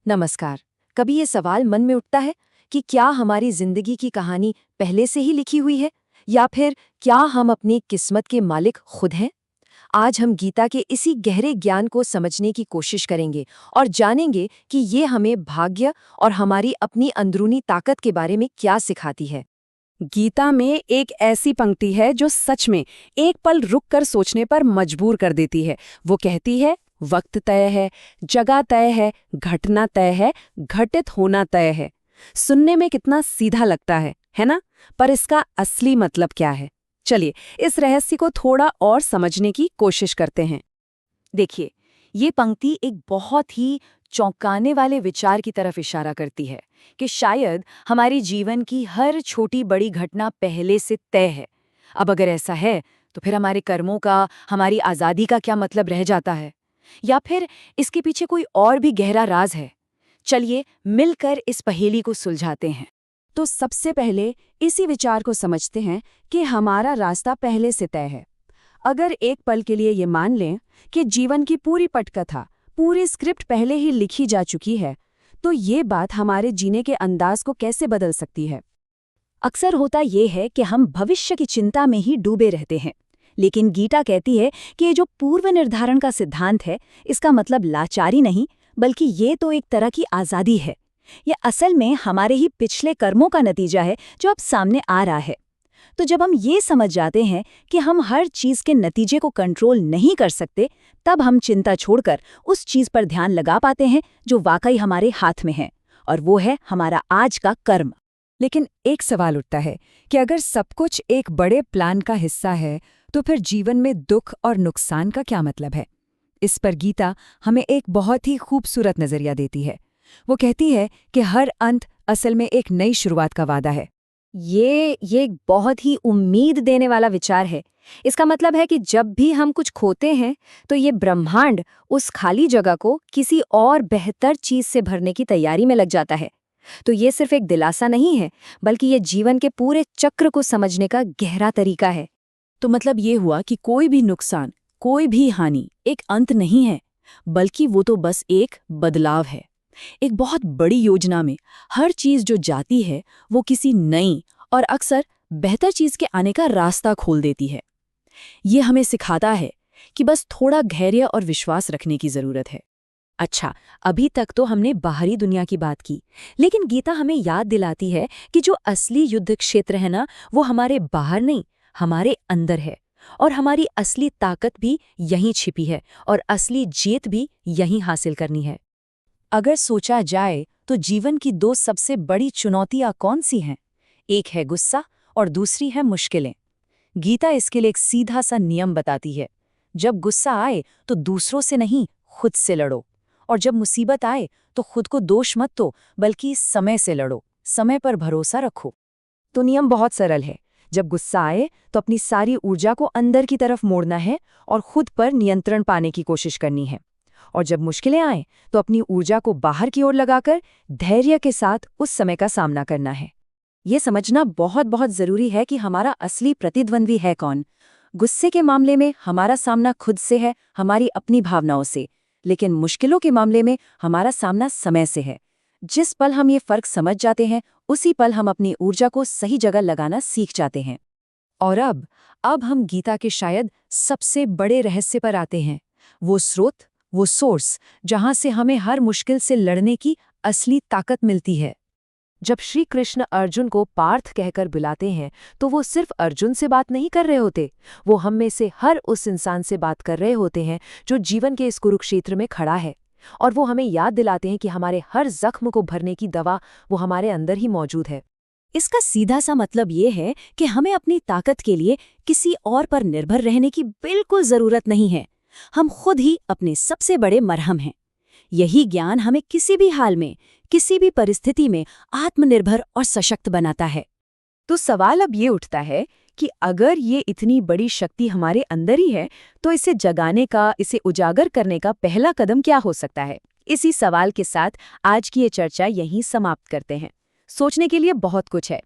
नमस्कार। कभी ये सवाल मन में उठता है कि क्या हमारी जिंदगी की कहानी पहले से ही लिखी हुई है या फिर क्या हम अपनी किस्मत के मालिक खुद हैं? आज हम गीता के इसी गहरे ज्ञान को समझने की कोशिश करेंगे और जानेंगे कि ये हमें भाग्य और हमारी अपनी अंदरूनी ताकत के बारे में क्या सिखाती है। गीता में एक ऐसी पंक्ति है जो सच में एक पल रुक कर सोचने पर मजबूर कर देती है। वो कहती है, वक्त तय है, जगह तय है, घटना तय है, घटित होना तय है। सुनने में कितना सीधा लगता है ना? पर इसका असली मतलब क्या है? चलिए इस रहस्य को थोड़ा और समझने की कोशिश करते हैं। देखिए, ये पंक्ति एक बहुत ही चौंकाने वाले विचार की तरफ इशारा करती है कि शायद हमारे जीवन की हर छोटी बड़ी घटना पहले से तय है। अब अगर ऐसा है तो फिर हमारे कर्मों का, हमारी आज़ादी का क्या मतलब रह जाता है? या फिर इसके पीछे कोई और भी गहरा राज है? चलिए मिलकर इस पहेली को सुलझाते हैं। तो सबसे पहले इसी विचार को समझते हैं कि हमारा रास्ता पहले से तय है। अगर एक पल के लिए ये मान लें कि जीवन की पूरी पटकथा, पूरी स्क्रिप्ट पहले ही लिखी जा चुकी है, तो ये बात हमारे जीने के अंदाज को कैसे बदल सकती है? अक्सर होता ये है कि हम भविष्य की चिंता में ही डूबे रहते हैं, लेकिन गीता कहती है कि ये जो पूर्व निर्धारण का सिद्धांत है, इसका मतलब लाचारी नहीं, बल्कि ये तो एक तरह की आज़ादी है। ये असल में हमारे ही पिछले कर्मों का नतीजा है जो अब सामने आ रहा है। तो जब हम ये समझ जाते हैं कि हम हर चीज़ के नतीजे को कंट्रोल नहीं कर सकते, तब हम चिंता छोड़कर उस चीज़ पर ध्यान लगा पाते हैं जो वाकई हमारे हाथ में है, और वो है हमारा आज का कर्म। लेकिन एक सवाल उठता है कि अगर सब कुछ एक बड़े प्लान का हिस्सा है, तो फिर जीवन में दुख और नुकसान का क्या मतलब है? इस पर गीता हमें एक बहुत ही खूबसूरत नज़रिया देती है। वो कहती है कि हर अंत असल में एक नई शुरुआत का वादा है। ये एक बहुत ही उम्मीद देने वाला विचार है। इसका मतलब है कि जब भी हम कुछ खोते हैं, तो ये ब्रह्मांड उस खाली जगह को किसी और बेहतर चीज से भरने की तैयारी में लग जाता है। तो ये सिर्फ एक दिलासा नहीं है, बल्कि ये जीवन के पूरे चक्र को समझने का गहरा तरीका है। तो मतलब ये हुआ कि कोई भी नुकसान, कोई भी हानि एक अंत नहीं है, बल्कि वो तो बस एक बदलाव है। एक बहुत बड़ी योजना में हर चीज जो जाती है, वो किसी नई और अक्सर बेहतर चीज के आने का रास्ता खोल देती है। ये हमें सिखाता है कि बस थोड़ा धैर्य और विश्वास रखने की जरूरत है। अच्छा, अभी तक तो हमने बाहरी दुनिया की बात की, लेकिन गीता हमें याद दिलाती है कि जो असली युद्ध क्षेत्र है ना, वो हमारे बाहर नहीं, हमारे अंदर है। और हमारी असली ताकत भी यहीं छिपी है, और असली जीत भी यहीं हासिल करनी है। अगर सोचा जाए तो जीवन की दो सबसे बड़ी चुनौतियां कौन सी हैं? एक है गुस्सा और दूसरी है मुश्किलें। गीता इसके लिए एक सीधा सा नियम बताती है। जब गुस्सा आए तो दूसरों से नहीं, खुद से लड़ो। और जब मुसीबत आए तो खुद को दोष मत दो, बल्कि समय से लड़ो, समय पर भरोसा रखो। तो नियम बहुत सरल है। जब गुस्सा आए तो अपनी सारी ऊर्जा को अंदर की तरफ मोड़ना है और खुद पर नियंत्रण पाने की कोशिश करनी है। और जब मुश्किलें आए तो अपनी ऊर्जा को बाहर की ओर लगाकर धैर्य के साथ उस समय का सामना करना है। ये समझना बहुत बहुत जरूरी है कि हमारा असली प्रतिद्वंद्वी है कौन। गुस्से के मामले में हमारा सामना खुद से है, हमारी अपनी भावनाओं से, लेकिन मुश्किलों के मामले में हमारा सामना समय से है। जिस पल हम ये फर्क समझ जाते हैं, उसी पल हम अपनी ऊर्जा को सही जगह लगाना सीख जाते हैं। और अब हम गीता के शायद सबसे बड़े रहस्य पर आते हैं। वो स्रोत, वो सोर्स, जहां से हमें हर मुश्किल से लड़ने की असली ताकत मिलती है। जब श्री कृष्ण अर्जुन को पार्थ कहकर बुलाते हैं, तो वो सिर्फ अर्जुन से बात नहीं कर रहे होते, वो हम में से हर उस इंसान से बात कर रहे होते हैं जो जीवन के इस कुरुक्षेत्र में खड़ा है। और वो हमें याद दिलाते हैं कि हमारे हर जख्म को भरने की दवा वो हमारे अंदर ही मौजूद है। इसका सीधा सा मतलब ये है कि हमें अपनी ताकत के लिए किसी और पर निर्भर रहने की बिल्कुल जरूरत नहीं है। हम खुद ही अपने सबसे बड़े मरहम हैं। यही ज्ञान हमें किसी भी हाल में, किसी भी परिस्थिति में आत्मनिर्भर और सशक्त बनाता है। तो सवाल अब ये उठता है कि अगर ये इतनी बड़ी शक्ति हमारे अंदर ही है, तो इसे जगाने का, इसे उजागर करने का पहला कदम क्या हो सकता है? इसी सवाल के साथ आज की ये चर्चा यहीं समाप्त करते हैं। सोचने के लिए बहुत कुछ है।